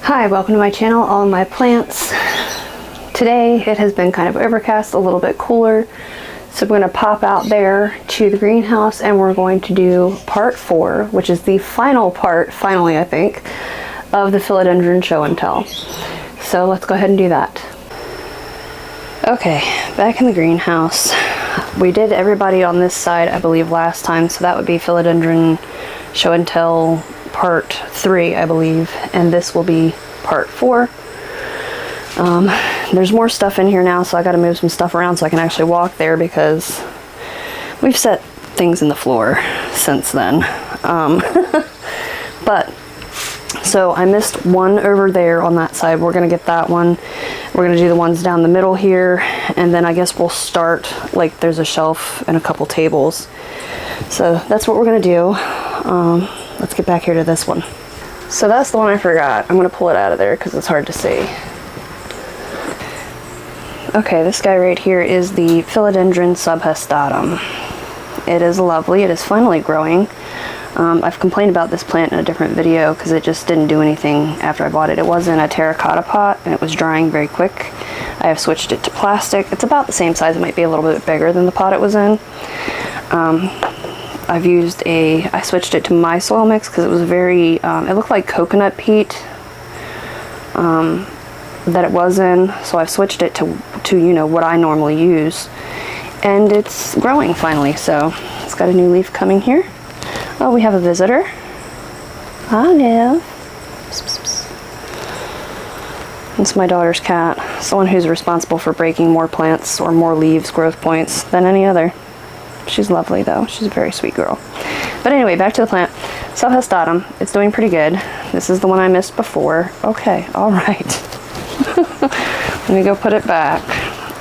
Hi, welcome to my channel, all my plants. Today it has been kind of overcast, a little bit cooler, so we're going to pop out there to the greenhouse and we're going to do part 4, which is the final part, finally I think, of the Philodendron show and tell. So let's go ahead and do that. Okay, back in the greenhouse. We did everybody on this side, I believe, last time, so that would be Philodendron show and tell part 3, I believe, and this will be part 4. There's more stuff in here now, so I got to move some stuff around so I can actually walk there because we've set things in the floor since then. But so I missed one over there on that side. We're gonna get that one. We're gonna do the ones down the middle here, and then I guess we'll start, like, there's a shelf and a couple tables. So that's what we're gonna do. Let's get back here to this one. So that's the one I forgot. I'm gonna pull it out of there because it's hard to see. Okay, this guy right here is the Philodendron Subhestatum. It is lovely. It is finally growing. I've complained about this plant in a different video because it just didn't do anything after I bought it. It was in a terracotta pot and it was drying very quick. I have switched it to plastic. It's about the same size. It might be a little bit bigger than the pot it was in. I switched it to my soil mix because it was very, it looked like coconut peat that it was in. So I've switched it to you know, what I normally use. And it's growing finally, so it's got a new leaf coming here. Oh, we have a visitor. Hi, Nev. It's my daughter's cat. Someone who's responsible for breaking more plants or more leaves growth points than any other. She's lovely though. She's a very sweet girl. But anyway, back to the plant. Subhestatum. It's doing pretty good. This is the one I missed before. Okay, all right. Let me go put it back,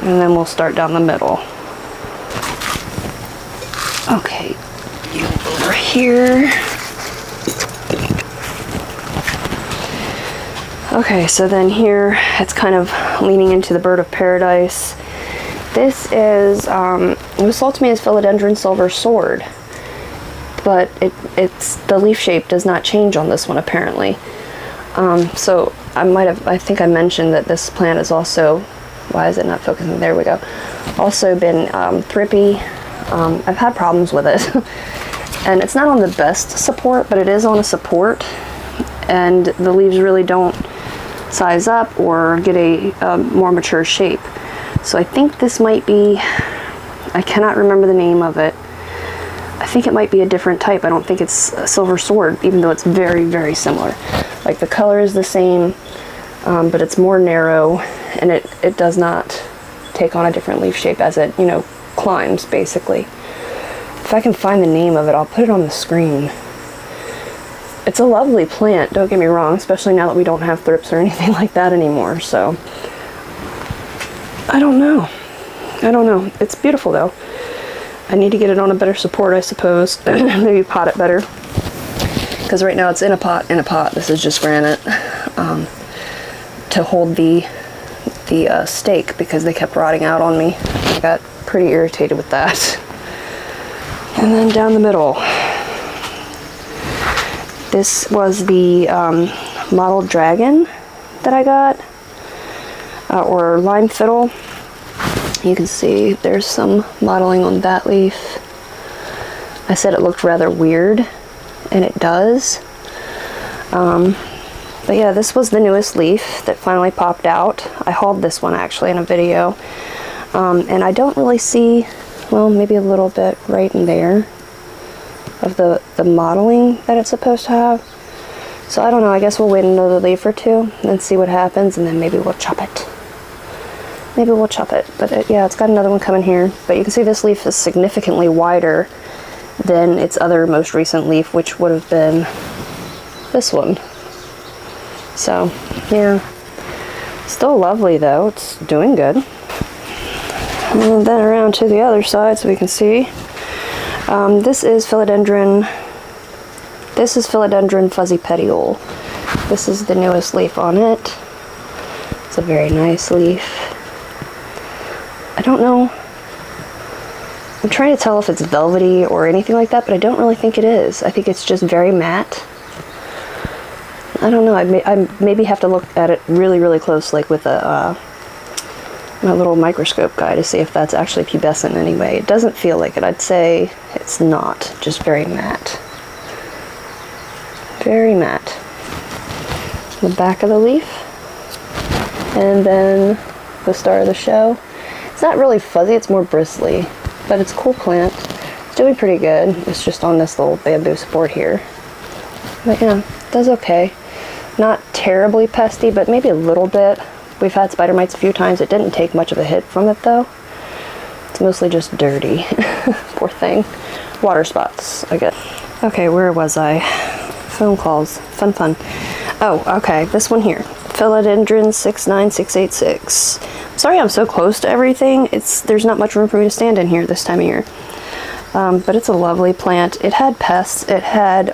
and then we'll start down the middle. Okay, you over here. Okay, so then here it's kind of leaning into the bird of paradise. This is, it was sold to me as Philodendron Silver Sword, but it's the leaf shape does not change on this one apparently. So I think I mentioned that this plant is also, why is it not focusing? There we go. Also been thrippy. I've had problems with it. And it's not on the best support, but it is on a support. And the leaves really don't size up or get a more mature shape. So I think this might be, I cannot remember the name of it. I think it might be a different type. I don't think it's a silver sword, even though it's very, very similar. Like the color is the same, but it's more narrow, and it does not take on a different leaf shape as it, you know, climbs, basically. If I can find the name of it, I'll put it on the screen. It's a lovely plant, don't get me wrong, especially now that we don't have thrips or anything like that anymore, so. I don't know. It's beautiful though. I need to get it on a better support, I suppose. Maybe pot it better. Because right now it's in a pot. This is just granite. To hold the stake because they kept rotting out on me. I got pretty irritated with that. And then down the middle. This was the mottled dragon that I got. Or lime fiddle. You can see there's some mottling on that leaf. I said it looked rather weird, and it does. But yeah, this was the newest leaf that finally popped out. I hauled this one actually in a video. And I don't really see, well, maybe a little bit right in there of the mottling that it's supposed to have. So I don't know, I guess we'll wait another leaf or two and see what happens, and then maybe we'll chop it. But yeah, it's got another one coming here. But you can see this leaf is significantly wider than its other most recent leaf, which would have been this one. So, yeah. Still lovely though, it's doing good. And then around to the other side so we can see. This is Philodendron Fuzzy petiole. This is the newest leaf on it. It's a very nice leaf. I don't know. I'm trying to tell if it's velvety or anything like that, but I don't really think it is. I think it's just very matte. I don't know, I maybe have to look at it really, really close, like with a my little microscope guy, to see if that's actually pubescent in any way. It doesn't feel like it. I'd say it's not, just very matte. Very matte. The back of the leaf. And then the star of the show. It's not really fuzzy, it's more bristly, but it's a cool plant. It's doing pretty good. It's just on this little bamboo support here. But yeah, it does okay. Not terribly pesty, but maybe a little bit. We've had spider mites a few times. It didn't take much of a hit from it though. It's mostly just dirty. Poor thing. Water spots, I guess. Okay, where was I? Phone calls. Fun. Oh, okay, this one here. Philodendron 69686. I'm sorry I'm so close to everything. There's not much room for me to stand in here this time of year. But it's a lovely plant. It had pests. It had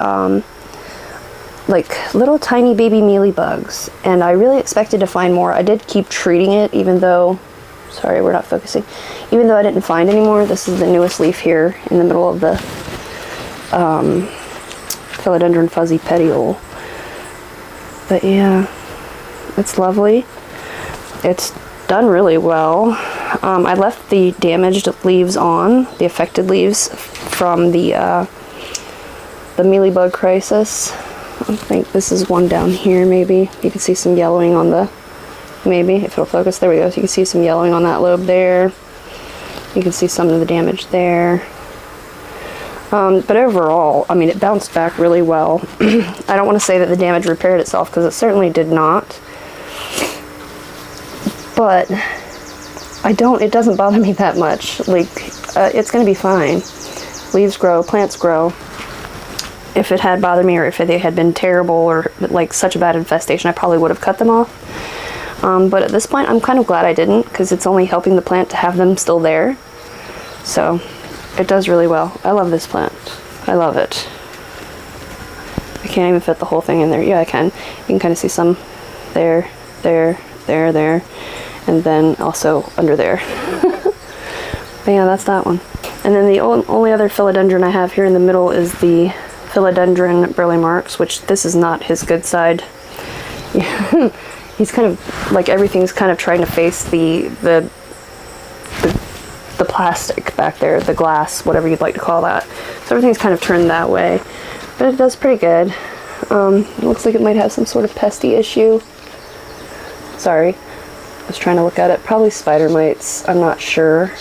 like little tiny baby mealybugs, and I really expected to find more. I did keep treating it, even though, sorry, we're not focusing, even though I didn't find any more. This is the newest leaf here in the middle of the Philodendron Fuzzy petiole. But yeah, it's lovely. It's done really well. I left the damaged leaves on, the affected leaves from the mealybug crisis. I think this is one down here, maybe. You can see some yellowing on the, maybe, if it'll focus. There we go. So you can see some yellowing on that lobe there. You can see some of the damage there. But overall, I mean, it bounced back really well. I don't want to say that the damage repaired itself, because it certainly did not. But it doesn't bother me that much. Like, it's going to be fine. Leaves grow, plants grow. If it had bothered me, or if they had been terrible, or like such a bad infestation, I probably would have cut them off. But at this point, I'm kind of glad I didn't, because it's only helping the plant to have them still there. So it does really well. I love this plant. I love it. I can't even fit the whole thing in there. Yeah, I can. You can kind of see some there, there, there, and then also under there. But yeah, that's that one. And then the only other philodendron I have here in the middle is the Philodendron burleymarks, which this is not his good side. He's kind of like, everything's kind of trying to face the plastic back there, the glass, whatever you'd like to call that. So everything's kind of turned that way, but it does pretty good. It looks like it might have some sort of pesty issue. Sorry, I was trying to look at it. Probably spider mites, I'm not sure.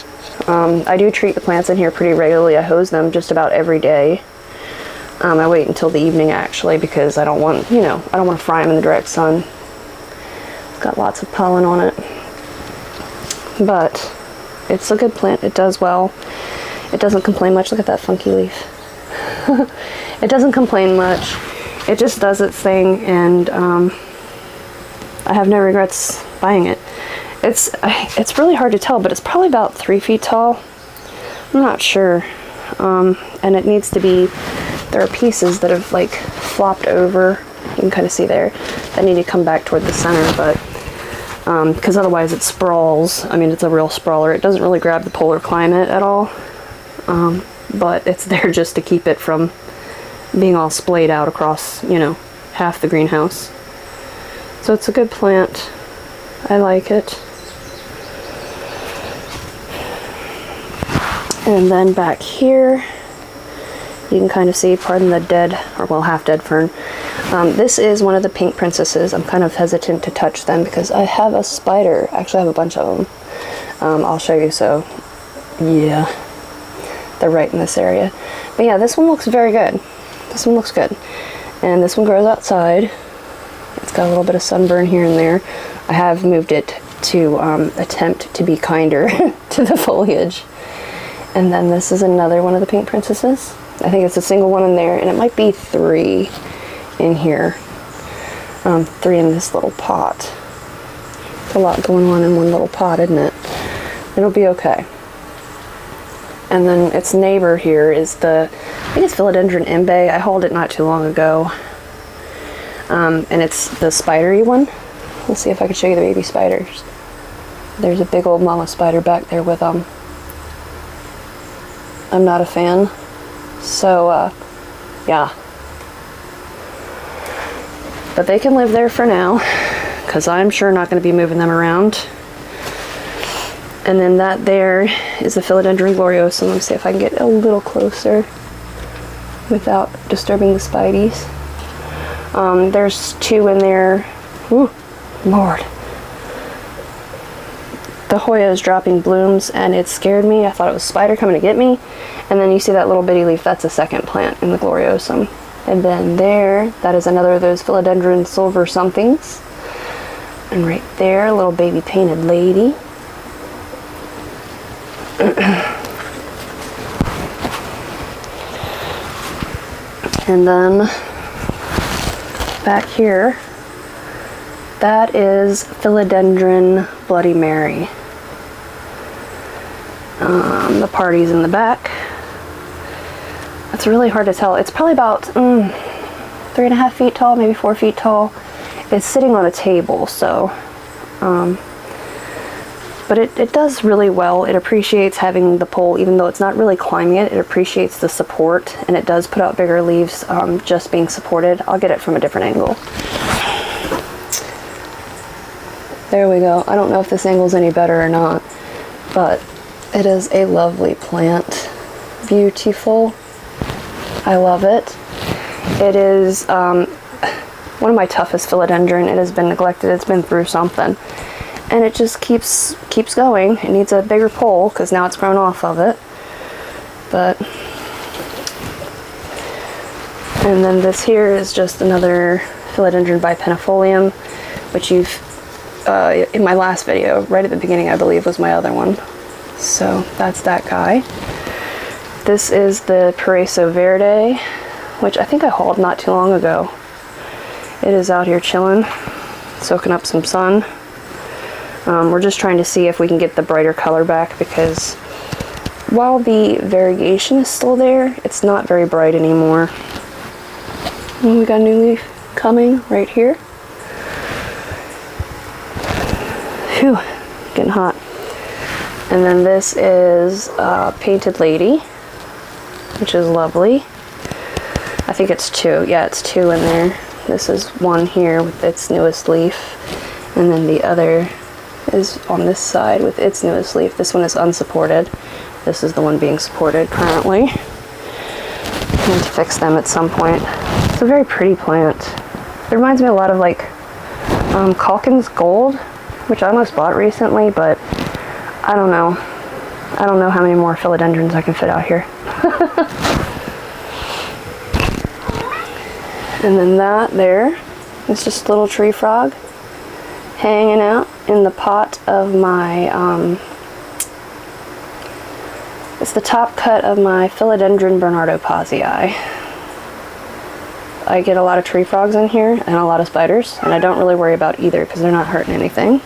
I do treat the plants in here pretty regularly. I hose them just about every day. I wait until the evening, actually, because I don't want, I don't want to fry them in the direct sun. It's got lots of pollen on it. But it's a good plant. It does well. It doesn't complain much. Look at that funky leaf. It doesn't complain much. It just does its thing, and I have no regrets buying it. It's really hard to tell, but it's probably about 3 feet tall. I'm not sure. And it needs to be, there are pieces that have like flopped over, you can kind of see there, that need to come back toward the center, but because otherwise it sprawls. I mean, it's a real sprawler. It doesn't really grab the polar climate at all, but it's there just to keep it from being all splayed out across, half the greenhouse. So it's a good plant. I like it. And then back here, you can kind of see, pardon the dead, or well, half dead fern. This is one of the pink princesses. I'm kind of hesitant to touch them because I have a spider. Actually, I have a bunch of them. I'll show you. So yeah, they're right in this area. But yeah, this one looks very good. This one looks good. And this one grows outside. It's got a little bit of sunburn here and there. I have moved it to attempt to be kinder to the foliage. And then this is another one of the pink princesses. I think it's a single one in there, and it might be 3 in here. 3 in this little pot. It's a lot going on in one little pot, isn't it? It'll be okay. And then its neighbor here is I think it's Philodendron imbe. I hauled it not too long ago. And it's the spidery one. Let's see if I can show you the baby spiders. There's a big old mama spider back there with them. I'm not a fan. So, yeah. But they can live there for now, because I'm sure not going to be moving them around. And then that there is the Philodendron gloriosum. Let me see if I can get a little closer without disturbing the spideys. There's two in there. Ooh, Lord. The Hoya is dropping blooms and it scared me. I thought it was a spider coming to get me. And then you see that little bitty leaf, that's a second plant in the gloriosum. And then there, that is another of those Philodendron silver somethings. And right there, a little baby painted lady. And then back here, that is Philodendron Bloody Mary. The party's in the back. It's really hard to tell. It's probably about 3.5 feet tall, maybe 4 feet tall. It's sitting on a table, so but it does really well. It appreciates having the pole, even though it's not really climbing it. It appreciates the support, and it does put out bigger leaves just being supported. I'll get it from a different angle. There we go. I don't know if this angle's any better or not, but it is a lovely plant. Beautiful. I love it. It is one of my toughest philodendron. It has been neglected. It's been through something. And it just keeps going. It needs a bigger pole because now it's grown off of it. But, and then this here is just another Philodendron bipennifolium, which you've, in my last video, right at the beginning, I believe, was my other one. So that's that guy. This is the pareso verde, which I think I hauled not too long ago. It is out here chilling, soaking up some sun. We're just trying to see if we can get the brighter color back, because while the variegation is still there, it's not very bright anymore. And we got a new leaf coming right here. Phew, getting hot. And then this is Painted Lady, which is lovely. I think it's two. Yeah, it's two in there. This is one here with its newest leaf, and then the other is on this side with its newest leaf. This one is unsupported. This is the one being supported currently. I need to fix them at some point. It's a very pretty plant. It reminds me a lot of like Calkins Gold, which I almost bought recently, but I don't know. I don't know how many more philodendrons I can fit out here. And then that there is just a little tree frog hanging out in the pot of my, it's the top cut of my Philodendron Bernardo pozzi. I get a lot of tree frogs in here and a lot of spiders, and I don't really worry about either because they're not hurting anything.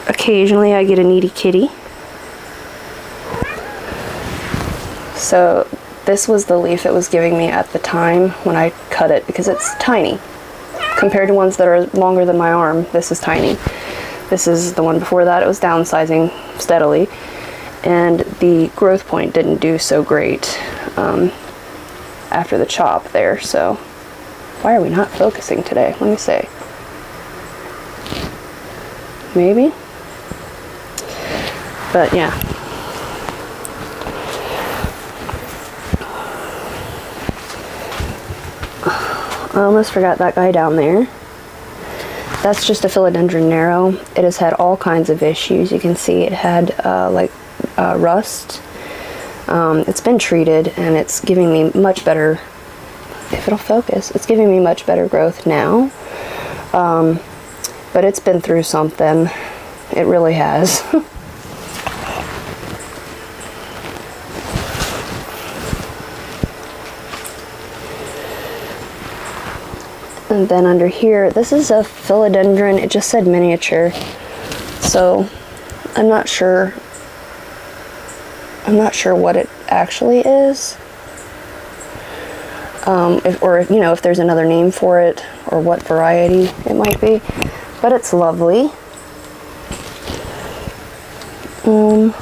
Occasionally I get a needy kitty. So this was the leaf it was giving me at the time when I cut it, because it's tiny. Compared to ones that are longer than my arm, this is tiny. This is the one before that. It was downsizing steadily, and the growth point didn't do so great after the chop there. So why are we not focusing today? Let me see. Maybe? But yeah. I almost forgot that guy down there. That's just a Philodendron narrow. It has had all kinds of issues. You can see it had rust. It's been treated, and it's giving me much better, if it'll focus, it's giving me much better growth now. But it's been through something. It really has. And then under here, this is a philodendron. It just said miniature, so I'm not sure what it actually is, if there's another name for it or what variety it might be, but it's lovely. Who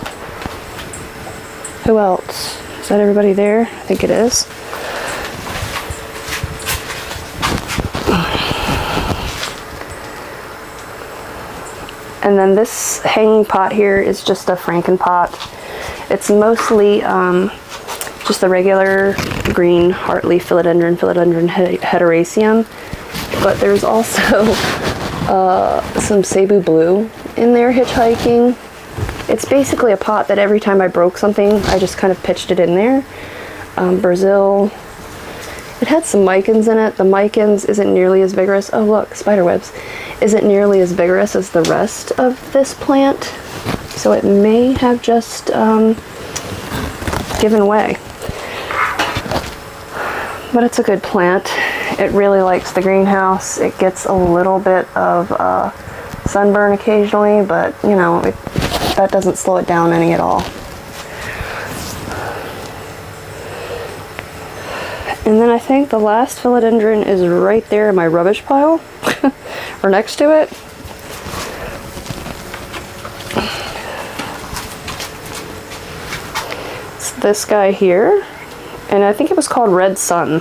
else? Is that everybody there? I think it is. And then this hanging pot here is just a Franken pot. It's mostly just the regular green heartleaf Philodendron hederaceum, but there's also some Cebu blue in there hitchhiking. It's basically a pot that every time I broke something, I just kind of pitched it in there. Brazil. It had some micans in it. The micans isn't nearly as vigorous. Oh look, spider webs. Isn't nearly as vigorous as the rest of this plant. So it may have just given way. But it's a good plant. It really likes the greenhouse. It gets a little bit of sunburn occasionally, but you know, that doesn't slow it down any at all. And then I think the last philodendron is right there in my rubbish pile, or next to it. It's this guy here, and I think it was called Red Sun,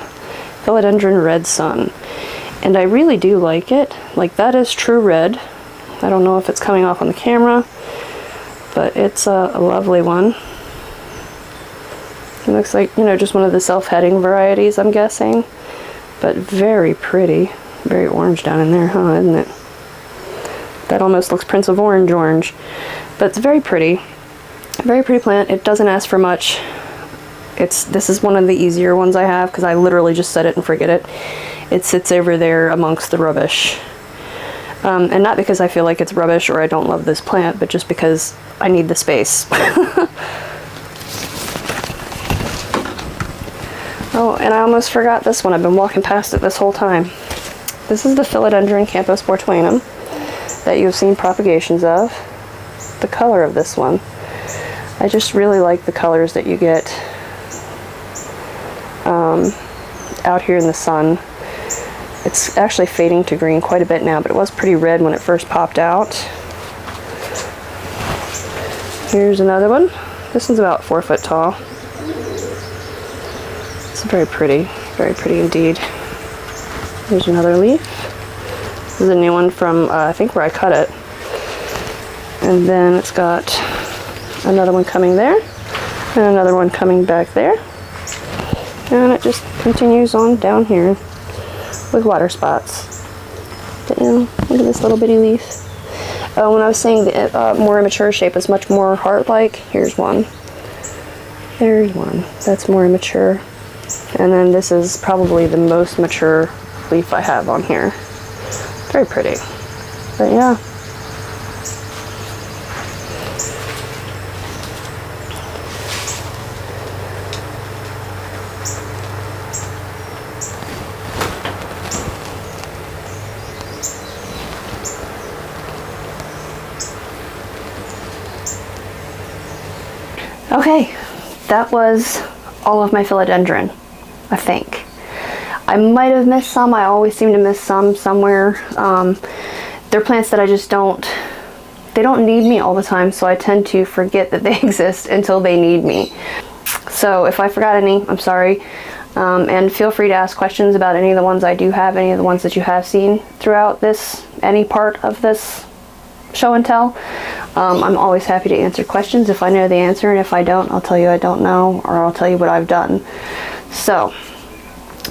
Philodendron Red Sun. And I really do like it. Like, that is true red. I don't know if it's coming off on the camera, but it's a lovely one. It looks like, you know, just one of the self-heading varieties, I'm guessing. But very pretty. Very orange down in there, huh, isn't it? That almost looks Prince of Orange. But it's very pretty. Very pretty plant. It doesn't ask for much. This is one of the easier ones I have, because I literally just set it and forget it. It sits over there amongst the rubbish. And not because I feel like it's rubbish or I don't love this plant, but just because I need the space. Oh, and I almost forgot this one. I've been walking past it this whole time. This is the Philodendron tuanum that you've seen propagations of. The color of this one. I just really like the colors that you get out here in the sun. It's actually fading to green quite a bit now, but it was pretty red when it first popped out. Here's another one. This one's about 4 foot tall. It's very pretty indeed. Here's another leaf. This is a new one from, I think where I cut it. And then it's got another one coming there, and another one coming back there. And it just continues on down here with water spots. Damn, look at this little bitty leaf. When I was saying the more immature shape is much more heart-like, here's one. There's one. That's more immature. And then this is probably the most mature leaf I have on here. Very pretty. But yeah. Okay, that was all of my philodendron, I think. I might have missed some. I always seem to miss some somewhere. They're plants that I just they don't need me all the time, so I tend to forget that they exist until they need me. So if I forgot any, I'm sorry. And feel free to ask questions about any of the ones I do have, any of the ones that you have seen throughout any part of this show and tell. I'm always happy to answer questions if I know the answer, and if I don't, I'll tell you I don't know, or I'll tell you what I've done. So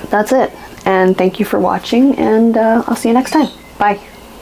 that's it, and thank you for watching, and I'll see you next time. Bye.